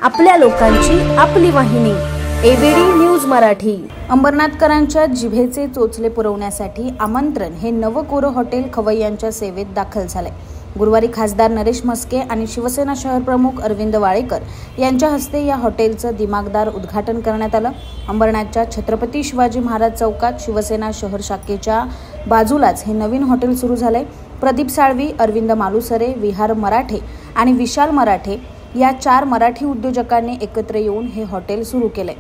आपल्या लोकांची आपली वाहिनी एबीडी न्यूज मराठी। अंबरनाथकरांच्या जिभेचे चोचले पुरवण्यासाठी आमंत्रण हे नवकोर हॉटेल खवय्यांच्या सेवेत दाखल झाले। गुरुवारी खासदार नरेश म्हस्के आणि शिवसेना शहर प्रमुख अरविंद वाळेकर यांच्या हस्ते या हॉटेलचं दिमागदार उद्घाटन करण्यात आलं। अंबरनाथच्या छत्रपती शिवाजी महाराज चौकात शिवसेना शहर शाखेच्या बाजूलाच हे नवीन हॉटेल सुरू झाले। प्रदीप साळवी, अरविंद मालुसरे, विहार मराठे आणि विशाल मराठे या 4 मराठी उद्योजकांनी एकत्र येऊन हे हॉटेल सुरू केले।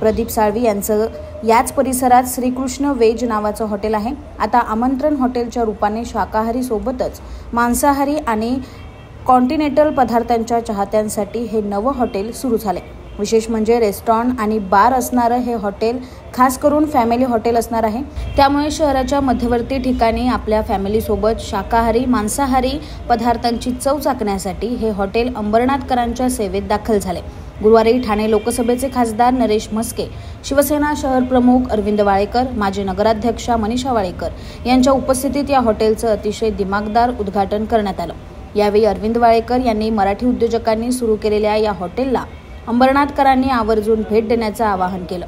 प्रदीप साळवी यांचं याच परिसरात श्रीकृष्ण वेज नावाचं हॉटेल आहे। आता आमंत्रण हॉटेलच्या रूपाने शाकाहारी सोबतच मांसाहारी आणि कॉन्टिनेंटल पदार्थांच्या चाहत्यांसाठी हे नवं हॉटेल सुरू झाले। विशेष म्हणजे रेस्टॉरंट आणि बार असणारं हे हॉटेल खास करून फॅमिली हॉटेल असणार आहे। त्यामुळे शहराच्या मध्यवर्ती ठिकाणी आपल्या फॅमिलीसोबत शाकाहारी मांसाहारी पदार्थांची चव चाखण्यासाठी हे हॉटेल अंबरनाथकरांच्या सेवेत दाखल झाले। गुरुवारी ठाणे लोकसभेचे खासदार नरेश म्हस्के, शिवसेना शहर प्रमुख अरविंद वाळेकर, माजी नगराध्यक्षा मनीषा वाळेकर यांच्या उपस्थितीत या हॉटेलचं अतिशय दिमागदार उद्घाटन करण्यात आलं। यावेळी अरविंद वाळेकर यांनी मराठी उद्योजकांनी सुरू केलेल्या या हॉटेलला अंबरनाथकरांनी आवर्जून भेट देण्याचं आवाहन केलं।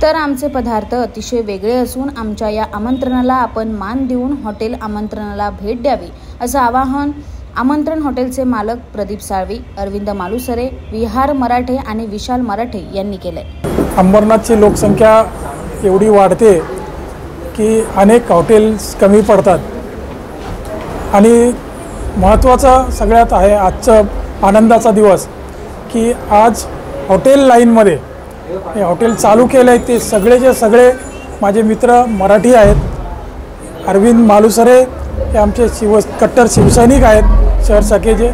तर आमचे पदार्थ अतिशय वेगळे असून आमच्या या आमंत्रणाला आपण मान देऊन हॉटेल आमंत्रणाला भेट द्यावी असं आवाहन आमंत्रण हॉटेलचे मालक प्रदीप साळवी, अरविंद मालुसरे, विहार मराठे आणि विशाल मराठे यांनी केलंय। अंबरनाथची लोकसंख्या एवढी वाढते की अनेक हॉटेल्स कमी पडतात आणि महत्त्वाचा सगळ्यात आहे आजचा आनंदाचा दिवस की आज हॉटेल लाईनमध्ये हे हॉटेल चालू केलं आहे। ते सगळेचे सगळे माझे मित्र मराठी आहेत। अरविंद मालुसरे हे आमचे कट्टर शिवसैनिक आहेत शहर शाखेचे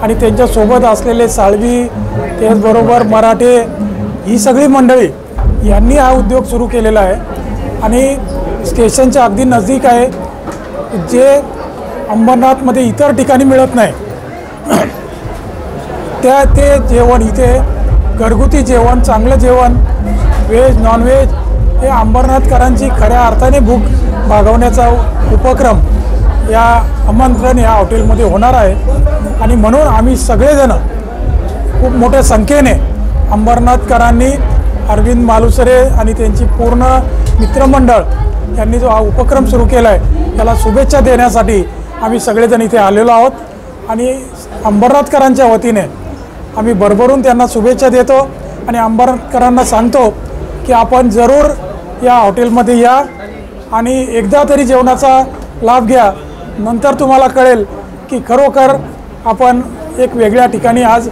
आणि त्यांच्यासोबत असलेले साळवी, त्याचबरोबर मराठे, ही सगळी मंडळी यांनी हा उद्योग सुरू केलेला आहे आणि स्टेशनच्या अगदी नजदीक आहे, जे अंबरनाथमध्ये इतर ठिकाणी मिळत नाही। ते जेवण इथे घरगुती जेवण, चांगलं जेवण, व्हेज नॉनव्हेज हे अंबरनाथकरांची खऱ्या अर्थाने भूक भागवण्याचा उपक्रम या आमंत्रण या हॉटेलमध्ये होणार आहे आणि म्हणून आम्ही सगळेजण खूप मोठ्या संख्येने अंबरनाथकरांनी, अरविंद मालुसरे आणि त्यांची पूर्ण मित्रमंडळ यांनी जो हा उपक्रम सुरू केला आहे त्याला शुभेच्छा देण्यासाठी आम्ही सगळेजण इथे आलेलो आहोत आणि अंबरनाथकरांच्या वतीने आम्ही भरभरून त्यांना शुभेच्छा देतो आणि अंबरनाथकरांना सांगतो की आपण जरूर या हॉटेलमध्ये या आणि एकदा तरी जेवणाचा लाभ घ्या। नंतर तुम्हाला कळेल की खरोखर आपण एक वेगळ्या ठिकाणी आज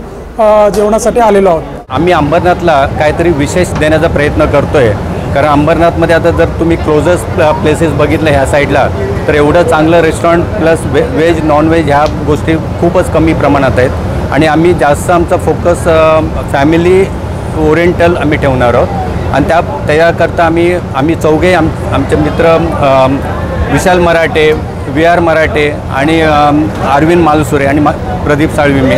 जेवणासाठी आलेलो आहोत। आम्ही अंबरनाथला काहीतरी विशेष देण्याचा प्रयत्न करतोय, कारण अंबरनाथमध्ये आता जर तुम्ही क्लोजेस्ट प्लेसेस बघितलं ह्या साईडला तर एवढं चांगलं रेस्टॉरंट प्लस व्हेज नॉनव्हेज ह्या गोष्टी खूपच कमी प्रमाणात आहेत आणि आम्ही जास्त आमचा फोकस फॅमिली ओरिएंटल आम्ही ठेवणार आहोत आणि त्याकरता आम्ही चौघे आमचे मित्र विशाल मराठे, विहार मराठे आणि अरविंद मालुसरे आणि प्रदीप साळवी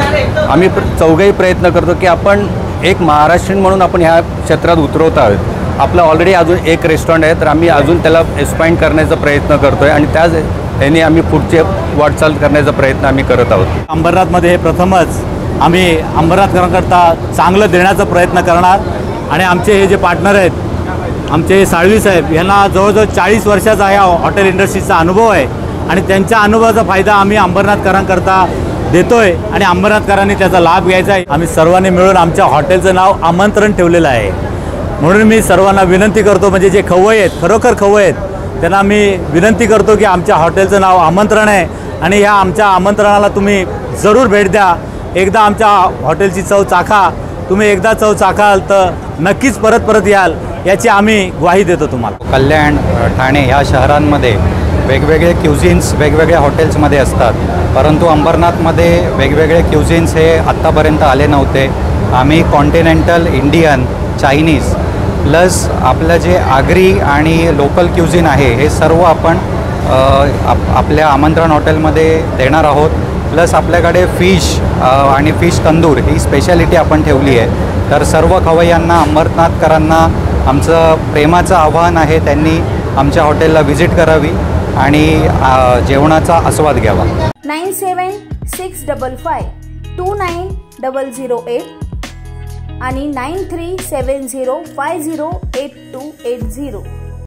आम्ही चौघेही प्रयत्न करतो की आपण एक महाराष्ट्रीयन म्हणून आपण ह्या क्षेत्रात उतरवत आहोत। आपलं ऑलरेडी अजून एक रेस्टॉरंट आहे तर आम्ही अजून त्याला एक्सपांड करण्याचा प्रयत्न करतो आहे आणि त्याच याने आम्ही पुढचे वाटचाल करण्याचा प्रयत्न आम्ही करत आहोत। अंबरनाथमध्ये हे प्रथमच आम्ही अंबरनाथकरांकरता चांगलं देण्याचा प्रयत्न करणार आणि आमचे हे जे पार्टनर आहेत, आमचे साळवी साहेब यांना जवळजवळ 40 वर्षाचा ह्या हॉटेल इंडस्ट्रीचा अनुभव आहे आणि त्यांच्या अनुभवाचा फायदा आम्ही अंबरनाथकरांकरता देतोय आणि अंबरनाथकरांनी त्याचा लाभ घ्यायचा आहे। आम्ही सर्वांनी मिळून आमच्या हॉटेलचं नाव आमंत्रण ठेवलेलं आहे। म्हणून मी सर्वांना विनंती करतो, म्हणजे जे खवय्ये आहेत, खरोखर खवय्ये आहेत, त्यांना मी विनंती करतो की आमच्या हॉटेलचं नाव आमंत्रण आहे आणि ह्या आमच्या आमंत्रणाला तुम्ही जरूर भेट द्या। एकदा आमच्या हॉटेलची चव चाखा, तुम्ही एकदा चव चाखाल तर नक्कीच परत याल याची आम्ही ग्वाही देतो तुम्हाला। कल्याण, ठाणे ह्या शहरांमध्ये वेगवेगळे क्युझिन्स वेगवेगळ्या हॉटेल्समध्ये असतात, परंतु अंबरनाथमध्ये वेगवेगळे क्युझिन्स हे आत्तापर्यंत आले नव्हते। आम्ही कॉन्टिनेंटल, इंडियन, चायनीज प्लस आपलं जे आगरी आणि लोकल क्युझिन आहे हे सर्व आपण आपल्या आमंत्रण हॉटेलमध्ये देणार आहोत। प्लस आपल्याकडे फिश आणि फिश तंदूर ही स्पेशालिटी आपण ठेवली आहे। तर सर्व खवय्यांना, अंबरनाथकरांना आमचं प्रेमाचं आवाहन आहे, त्यांनी आमच्या हॉटेलला व्हिजिट करावी आणि जेवणाचा आस्वाद घ्यावा। 9765529008 आणि 9370508280.